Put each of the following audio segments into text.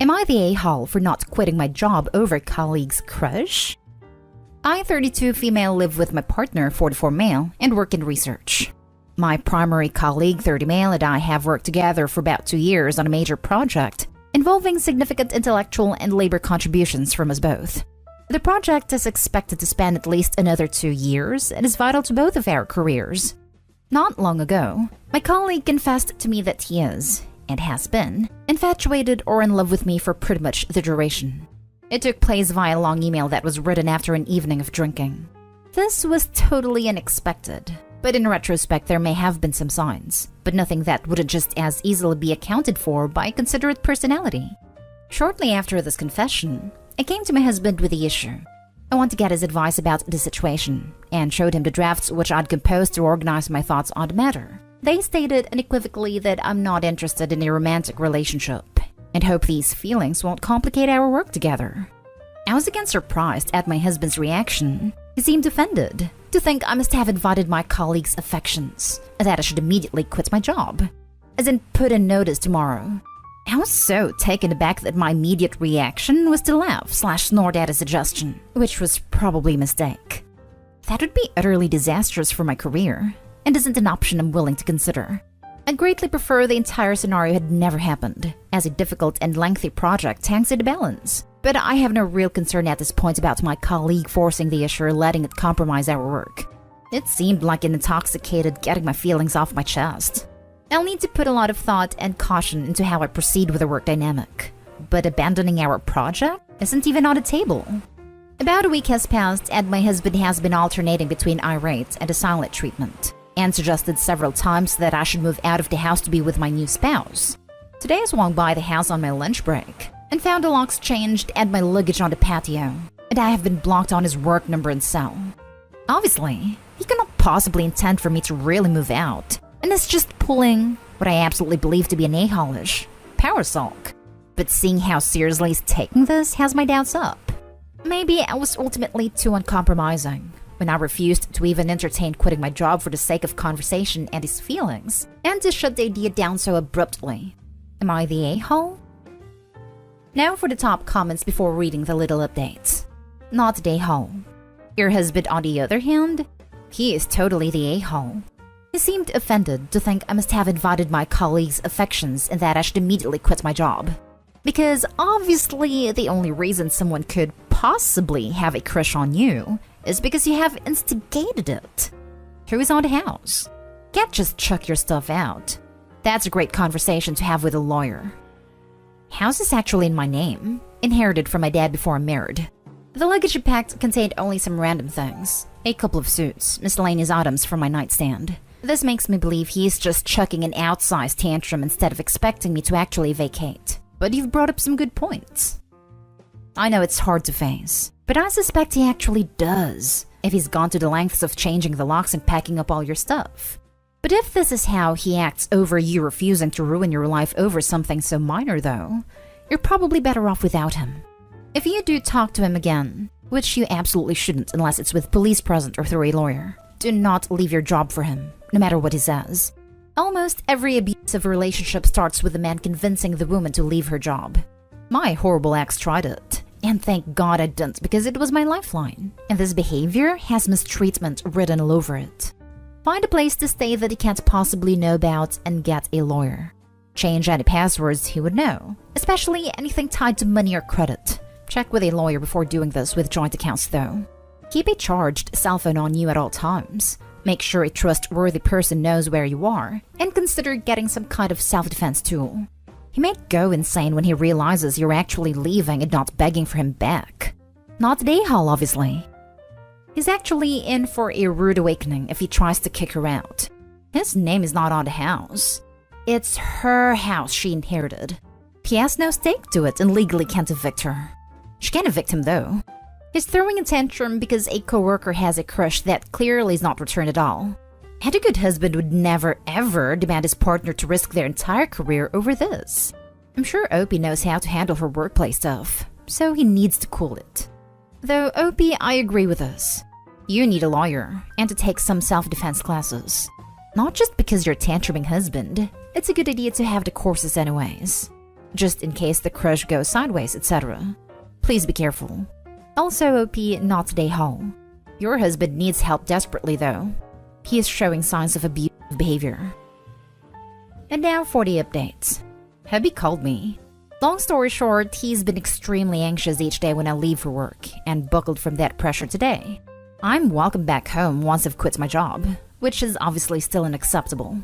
Am I the a-hole for not quitting my job over a colleague's crush? I, 32 female, live with my partner, 44 male, and work in research. My primary colleague, 30 male, and I have worked together for about 2 years on a major project involving significant intellectual and labor contributions from us both. The project is expected to span at least another 2 years and is vital to both of our careers. Not long ago, my colleague confessed to me that he is, and has been, infatuated or in love with me for pretty much the duration. It took place via a long email that was written after an evening of drinking. This was totally unexpected, but in retrospect there may have been some signs, but nothing that wouldn't just as easily be accounted for by a considerate personality. Shortly after this confession, I came to my husband with the issue. I want to get his advice about the situation, and showed him the drafts which I'd composed to organize my thoughts on the matter. They stated unequivocally that I'm not interested in a romantic relationship, and hope these feelings won't complicate our work together. I was again surprised at my husband's reaction. He seemed offended, to think I must have invited my colleague's affections, and that I should immediately quit my job, as in put in notice tomorrow. I was so taken aback that my immediate reaction was to laugh/snort at a suggestion, which was probably a mistake. That would be utterly disastrous for my career, and isn't an option I'm willing to consider. I greatly prefer the entire scenario had never happened, as a difficult and lengthy project hangs in the balance. But I have no real concern at this point about my colleague forcing the issue or letting it compromise our work. It seemed like an intoxicated getting my feelings off my chest. I'll need to put a lot of thought and caution into how I proceed with the work dynamic. But abandoning our project isn't even on the table. About a week has passed and my husband has been alternating between irate and a silent treatment, and suggested several times that I should move out of the house to be with my new spouse. Today I swung by the house on my lunch break, and found the locks changed and my luggage on the patio, and I have been blocked on his work number and cell. Obviously, he cannot possibly intend for me to really move out, and is just pulling what I absolutely believe to be an a-hole-ish power sulk. But seeing how seriously he's taking this has my doubts up. Maybe I was ultimately too uncompromising when I refused to even entertain quitting my job for the sake of conversation and his feelings, and to shut the idea down so abruptly. Am I the a-hole? Now for the top comments before reading the little updates. Not the a-hole. Your husband, on the other hand, he is totally the a-hole. He seemed offended to think I must have invited my colleague's affections and that I should immediately quit my job. Because obviously the only reason someone could possibly have a crush on you is because you have instigated it. Who's on the house? Can't just chuck your stuff out. That's a great conversation to have with a lawyer. House is actually in my name, inherited from my dad before I married. The luggage I packed contained only some random things, a couple of suits, miscellaneous items from my nightstand. This makes me believe he is just chucking an outsized tantrum instead of expecting me to actually vacate. But you've brought up some good points. I know it's hard to face, but I suspect he actually does, if he's gone to the lengths of changing the locks and packing up all your stuff. But if this is how he acts over you refusing to ruin your life over something so minor though, you're probably better off without him. If you do talk to him again, which you absolutely shouldn't unless it's with police present or through a lawyer, do not leave your job for him, no matter what he says. Almost every abusive relationship starts with the man convincing the woman to leave her job. My horrible ex tried it, and thank God I didn't because it was my lifeline, and this behavior has mistreatment written all over it. Find a place to stay that he can't possibly know about and get a lawyer. Change any passwords he would know, especially anything tied to money or credit. Check with a lawyer before doing this with joint accounts though. Keep a charged cell phone on you at all times. Make sure a trustworthy person knows where you are, and consider getting some kind of self-defense tool. He may go insane when he realizes you're actually leaving and not begging for him back. Not the a-hole, obviously. He's actually in for a rude awakening if he tries to kick her out. His name is not on the house. It's her house she inherited. He has no stake to it and legally can't evict her. She can evict him though. He's throwing a tantrum because a coworker has a crush that clearly is not returned at all. And a good husband would never ever demand his partner to risk their entire career over this. I'm sure Opie knows how to handle her workplace stuff, so he needs to cool it. Though Opie, I agree with this. You need a lawyer, and to take some self-defense classes. Not just because you're a tantruming husband, it's a good idea to have the courses anyways. just in case the crush goes sideways, etc. Please be careful. Also, OP, not today haul. Your husband needs help desperately though. He is showing signs of abusive behavior. And now for the updates. Hubby called me. Long story short, he's been extremely anxious each day when I leave for work, and buckled from that pressure today. I'm welcome back home once I've quit my job, which is obviously still unacceptable.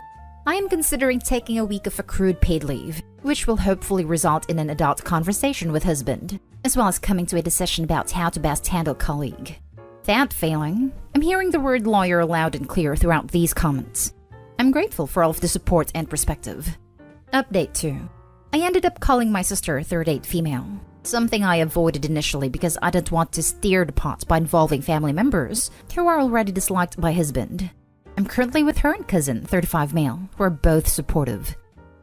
I am considering taking a week of accrued paid leave, which will hopefully result in an adult conversation with husband, as well as coming to a decision about how to best handle colleague. That failing, I'm hearing the word lawyer loud and clear throughout these comments. I'm grateful for all of the support and perspective. Update 2. I ended up calling my sister 38 female, something I avoided initially because I didn't want to stir the pot by involving family members who are already disliked by husband. I'm currently with her and cousin 35 male, who are both supportive.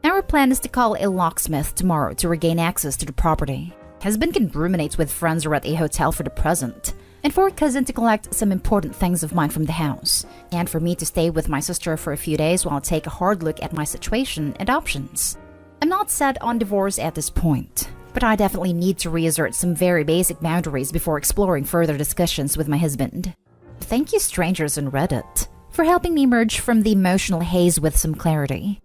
Our plan is to call a locksmith tomorrow to regain access to the property. Husband can ruminate with friends or at a hotel for the present, and for cousin to collect some important things of mine from the house, and for me to stay with my sister for a few days while I take a hard look at my situation and options. I'm not set on divorce at this point, but I definitely need to reassert some very basic boundaries before exploring further discussions with my husband. Thank you strangers on Reddit for helping me emerge from the emotional haze with some clarity.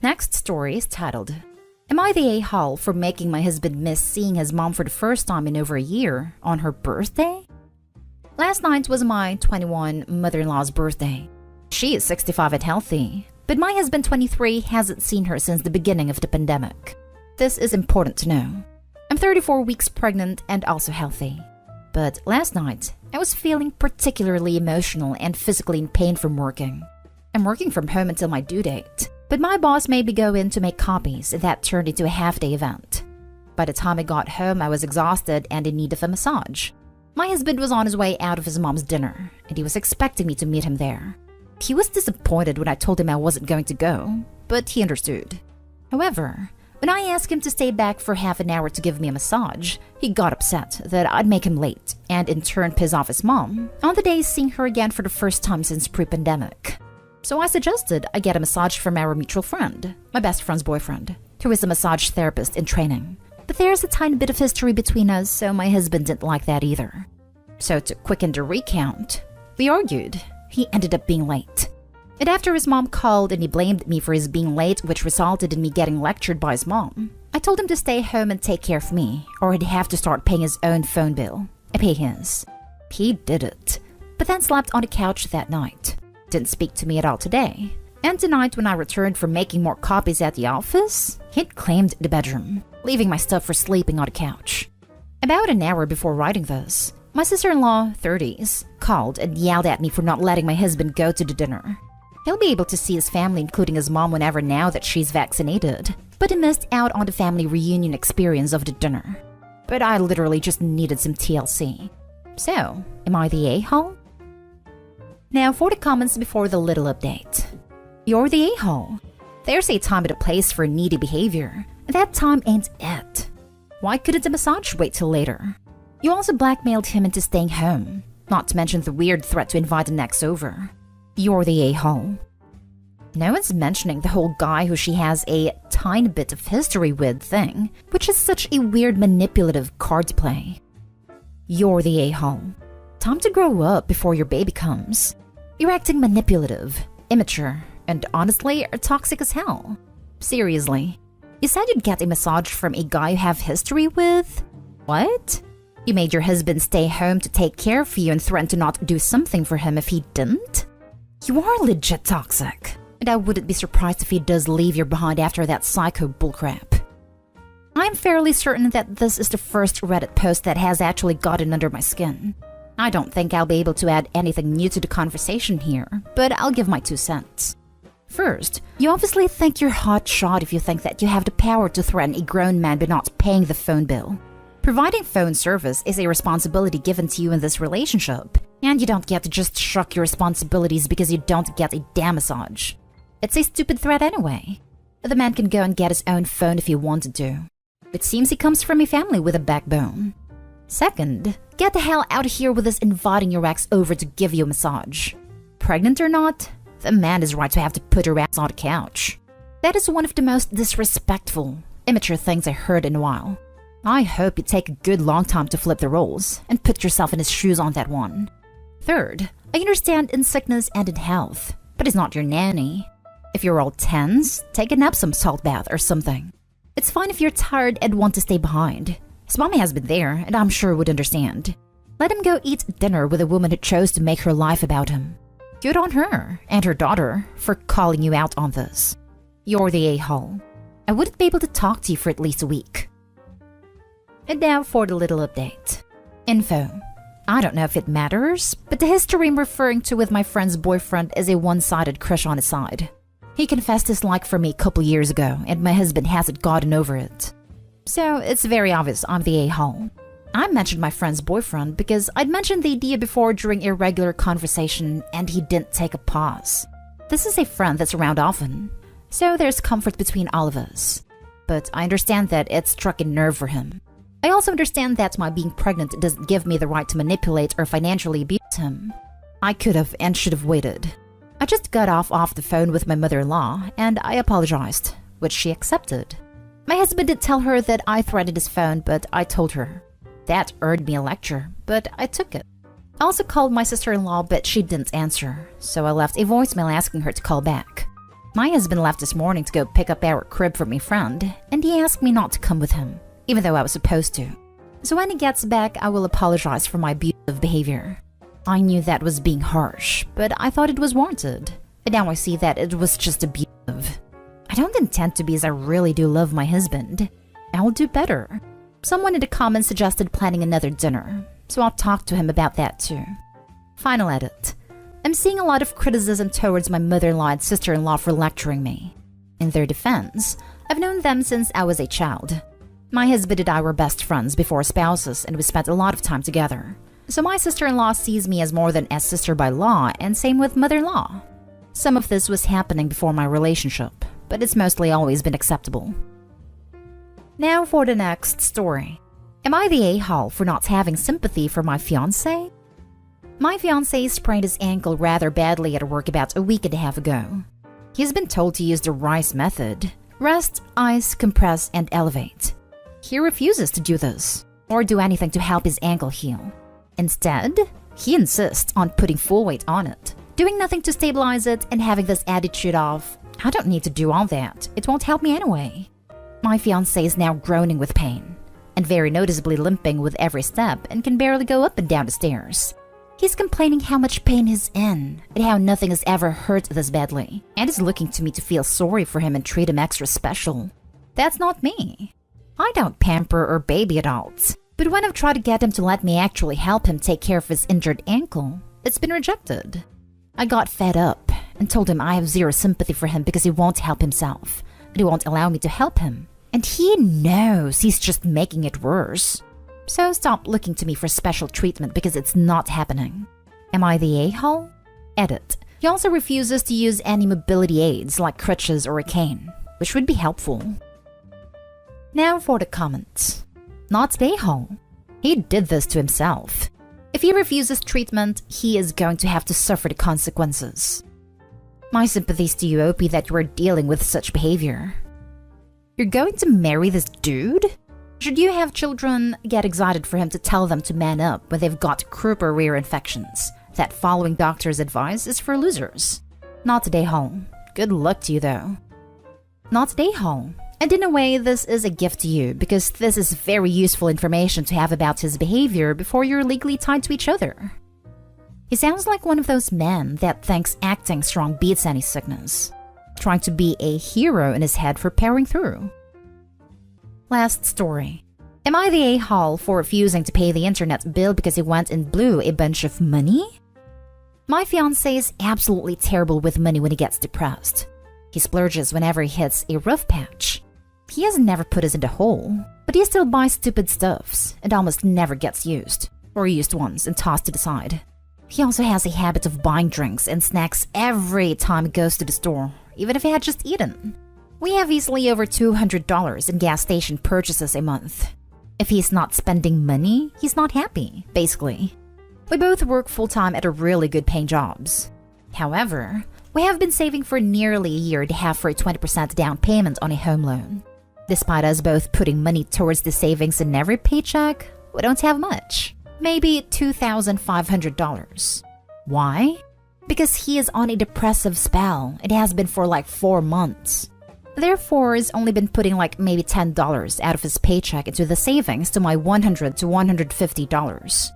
Next story is titled, Am I the a-hole for making my husband miss seeing his mom for the first time in over a year on her birthday? Last night was my 21 mother-in-law's birthday. She is 65 and healthy, but my husband 23 hasn't seen her since the beginning of the pandemic. This is important to know. I'm 34 weeks pregnant and also healthy. But last night, I was feeling particularly emotional and physically in pain from working. I'm working from home until my due date, but my boss made me go in to make copies, and that turned into a half-day event. By the time I got home, I was exhausted and in need of a massage. My husband was on his way out of his mom's dinner, and he was expecting me to meet him there. He was disappointed when I told him I wasn't going to go, but he understood. However, when I asked him to stay back for half an hour to give me a massage, he got upset that I'd make him late, and in turn piss off his mom on the day seeing her again for the first time since pre-pandemic. So I suggested I get a massage from our mutual friend, my best friend's boyfriend, who is a massage therapist in training. But there's a tiny bit of history between us, so my husband didn't like that either. So to quicken the recount, we argued. He ended up being late. And after his mom called and he blamed me for his being late, which resulted in me getting lectured by his mom, I told him to stay home and take care of me, or he'd have to start paying his own phone bill. I pay his. He did it, but then slept on the couch that night. Didn't speak to me at all today. And tonight when I returned from making more copies at the office, he'd claimed the bedroom, leaving my stuff for sleeping on the couch. About an hour before writing this, my sister-in-law, 30s, called and yelled at me for not letting my husband go to the dinner. He'll be able to see his family, including his mom, whenever now that she's vaccinated, but he missed out on the family reunion experience of the dinner. But I literally just needed some TLC. So, am I the a-hole? Now for the comments before the little update. You're the a-hole. There's a time and a place for needy behavior, and that time ain't it. Why couldn't the massage wait till later? You also blackmailed him into staying home, not to mention the weird threat to invite an ex over. You're the a-hole. No one's mentioning the whole guy who she has a tiny bit of history with thing, which is such a weird manipulative card to play. You're the a-hole. Time to grow up before your baby comes. You're acting manipulative, immature, and honestly are toxic as hell. Seriously. You said you'd get a massage from a guy you have history with? What? You made your husband stay home to take care of you and threatened to not do something for him if he didn't? You are legit toxic. And I wouldn't be surprised if he does leave you behind after that psycho bullcrap. I'm fairly certain that this is the first Reddit post that has actually gotten under my skin. I don't think I'll be able to add anything new to the conversation here, but I'll give my 2 cents. First, you obviously think you're hot shot if you think that you have the power to threaten a grown man by not paying the phone bill. Providing phone service is a responsibility given to you in this relationship, and you don't get to just shrug your responsibilities because you don't get a damn massage. It's a stupid threat anyway. The man can go and get his own phone if he wanted to. It seems he comes from a family with a backbone. Second, get the hell out of here with this inviting your ex over to give you a massage. Pregnant or not, the man is right to have to put her ass on the couch. That is one of the most disrespectful, immature things I heard in a while. I hope you take a good long time to flip the roles and put yourself in his shoes on that one. Third, I understand in sickness and in health, but he's not your nanny. If you're all tense, take a nap, some salt bath or something. It's fine if you're tired and want to stay behind. His mommy has been there and I'm sure would understand. Let him go eat dinner with a woman who chose to make her life about him. Good on her and her daughter for calling you out on this. You're the a-hole. I wouldn't be able to talk to you for at least a week. And now for the little update. Info. I don't know if it matters, but the history I'm referring to with my friend's boyfriend is a one-sided crush on his side. He confessed his like for me a couple years ago, and my husband hasn't gotten over it. So it's very obvious I'm the a-hole. I mentioned my friend's boyfriend because I'd mentioned the idea before during a regular conversation, and he didn't take a pause. This is a friend that's around often, so there's comfort between all of us. But I understand that it struck a nerve for him. I also understand that my being pregnant doesn't give me the right to manipulate or financially abuse him. I could have and should have waited. I just got off the phone with my mother-in-law and I apologized, which she accepted. My husband did tell her that I threatened his phone, but I told her. That earned me a lecture, but I took it. I also called my sister-in-law, but she didn't answer, so I left a voicemail asking her to call back. My husband left this morning to go pick up our crib from a friend, and he asked me not to come with him, even though I was supposed to. So when he gets back, I will apologize for my abusive behavior. I knew that was being harsh, but I thought it was warranted. And now I see that it was just abusive. I don't intend to be, as I really do love my husband. I'll do better. Someone in the comments suggested planning another dinner, so I'll talk to him about that too. Final edit. I'm seeing a lot of criticism towards my mother-in-law and sister-in-law for lecturing me. In their defense, I've known them since I was a child. My husband and I were best friends before spouses, and we spent a lot of time together. So my sister-in-law sees me as more than a sister by law, and same with mother-in-law. Some of this was happening before my relationship, but it's mostly always been acceptable. Now for the next story. Am I the a-hole for not having sympathy for my fiancé? My fiancé sprained his ankle rather badly at work about a week and a half ago. He's been told to use the RICE method: rest, ice, compress, and elevate. He refuses to do this, or do anything to help his ankle heal. Instead, he insists on putting full weight on it, doing nothing to stabilize it, and having this attitude of, I don't need to do all that, it won't help me anyway. My fiancé is now groaning with pain, and very noticeably limping with every step, and can barely go up and down the stairs. He's complaining how much pain he's in, and how nothing has ever hurt this badly, and is looking to me to feel sorry for him and treat him extra special. That's not me. I don't pamper or baby adults, but when I've tried to get him to let me actually help him take care of his injured ankle, it's been rejected. I got fed up and told him I have zero sympathy for him because he won't help himself, and he won't allow me to help him. And he knows he's just making it worse. So stop looking to me for special treatment because it's not happening. Am I the a-hole? Edit. He also refuses to use any mobility aids like crutches or a cane, which would be helpful. Now for the comments. Not the a-hole. He did this to himself. If he refuses treatment, he is going to have to suffer the consequences. My sympathies to you, OP, that you are dealing with such behavior. You're going to marry this dude? Should you have children, get excited for him to tell them to man up when they've got croup or rear infections. That following doctor's advice is for losers. Not the a-hole. Good luck to you though. Not the a-hole. And in a way, this is a gift to you because this is very useful information to have about his behavior before you're legally tied to each other. He sounds like one of those men that thinks acting strong beats any sickness, trying to be a hero in his head for powering through. Last story. Am I the a-hole for refusing to pay the internet bill because he went and blew a bunch of money? My fiancé is absolutely terrible with money when he gets depressed. He splurges whenever he hits a rough patch. He has never put us in the hole, but he still buys stupid stuffs and almost never gets used, or used once and tossed to the side. He also has a habit of buying drinks and snacks every time he goes to the store, even if he had just eaten. We have easily over $200 in gas station purchases a month. If he's not spending money, he's not happy, basically. We both work full-time at a really good paying jobs. However, we have been saving for nearly a year and a half for a 20% down payment on a home loan. Despite us both putting money towards the savings in every paycheck, we don't have much. Maybe $2,500. Why? Because he is on a depressive spell. It has been for like 4 months. Therefore, he's only been putting like maybe $10 out of his paycheck into the savings to my $100 to $150.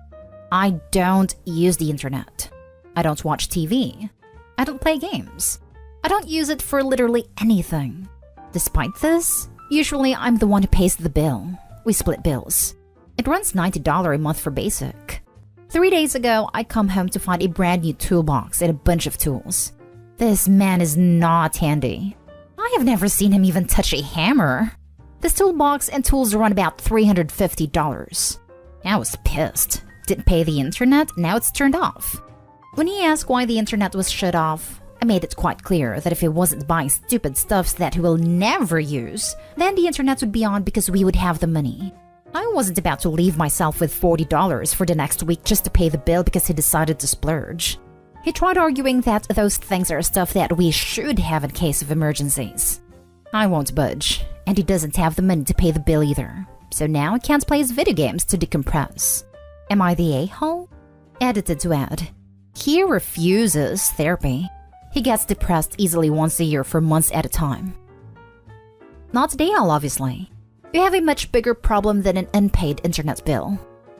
I don't use the internet. I don't watch TV. I don't play games. I don't use it for literally anything. Despite this, usually I'm the one who pays the bill. We split bills. It runs $90 a month for basic. 3 days ago, I come home to find a brand new toolbox and a bunch of tools. This man is not handy. I have never seen him even touch a hammer. This toolbox and tools run about $350. I was pissed. Didn't pay the internet, now it's turned off. When he asked why the internet was shut off, I made it quite clear that if he wasn't buying stupid stuffs that he will never use, then the internet would be on because we would have the money. I wasn't about to leave myself with $40 for the next week just to pay the bill because he decided to splurge. He tried arguing that those things are stuff that we should have in case of emergencies. I won't budge, and he doesn't have the money to pay the bill either. So now he can't play his video games to decompress. Am I the a-hole? Edited to add. He refuses therapy. He gets depressed easily once a year for months at a time. Not the a-hole, obviously. You have a much bigger problem than an unpaid internet bill.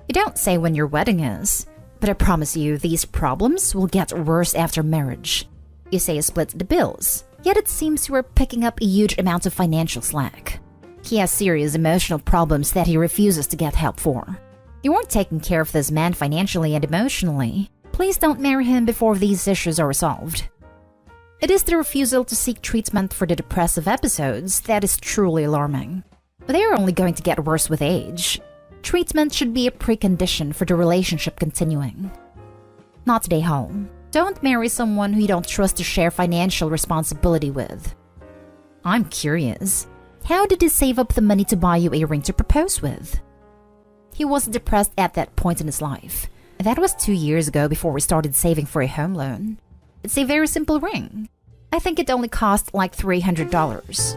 You don't say when your wedding is, but I promise you these problems will get worse after marriage. You say you split the bills, yet it seems you are picking up a huge amount of financial slack. He has serious emotional problems that he refuses to get help for. You aren't taking care of this man financially and emotionally. Please don't marry him before these issues are resolved. It is the refusal to seek treatment for the depressive episodes that is truly alarming. They are only going to get worse with age. Treatment should be a precondition for the relationship continuing. Not the a-hole. Don't marry someone who you don't trust to share financial responsibility with. I'm curious. How did he save up the money to buy you a ring to propose with? He wasn't depressed at that point in his life. That was 2 years ago before we started saving for a home loan. It's a very simple ring. I think it only cost like $300.